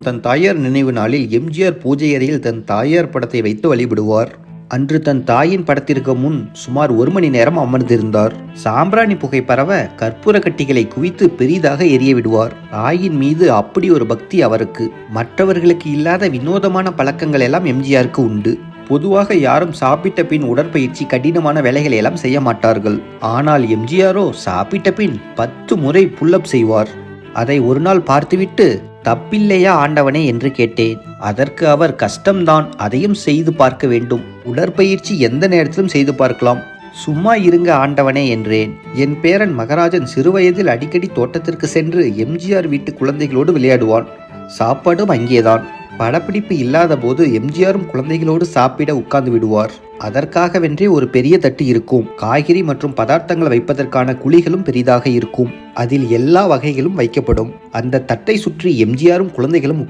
தன் தாயார் நினைவு நாளில் எம்ஜிஆர் பூஜை அறையில் தன் தாயார் படத்தை வைத்து வழிபடுவார். அன்று தன் தாயின் படத்திற்கு முன் சுமார் 1 மணி நேரம் அமர்ந்திருந்தார். சாம்பிராணி புகை பரவ கற்பூர கட்டிகளை குவித்து பெரிதாக எரிய விடுவார். தாயின் மீது அப்படி ஒரு பக்தி அவருக்கு. மற்றவர்களுக்கு இல்லாத வினோதமான பழக்கங்கள் எல்லாம் எம்ஜிஆருக்கு உண்டு. பொதுவாக யாரும் சாப்பிட்ட பின் உடற்பயிற்சி, கடினமான வேலைகளை எல்லாம் செய்ய மாட்டார்கள். ஆனால் எம்ஜிஆரோ சாப்பிட்ட பின் 10 முறை புல்லப் செய்வார். அதை ஒரு நாள் பார்த்துவிட்டு, தப்பில்லையா ஆண்டவனே என்று கேட்டேன். அதற்கு அவர், கஷ்டம்தான், அதையும் செய்து பார்க்க வேண்டும். உடற்பயிற்சி எந்த நேரத்திலும் செய்து பார்க்கலாம், சும்மா இருங்க ஆண்டவனே என்றேன். என் பேரன் மகராஜன் சிறுவயதில் அடிக்கடி தோட்டத்திற்கு சென்று எம்ஜிஆர் வீட்டு குழந்தைகளோடு விளையாடுவான். சாப்பாடும் அங்கேதான். படப்பிடிப்பு இல்லாத போது எம்ஜிஆரும் குழந்தைகளோடு சாப்பிட உட்கார்ந்து விடுவார். அதற்காகவென்றே ஒரு பெரிய தட்டு இருக்கும். காய்கறி மற்றும் பதார்த்தங்கள் வைப்பதற்கான குழிகளும் பெரிதாக இருக்கும். அதில் எல்லா வகைகளும் வைக்கப்படும். அந்த தட்டை சுற்றி எம்ஜிஆரும் குழந்தைகளும்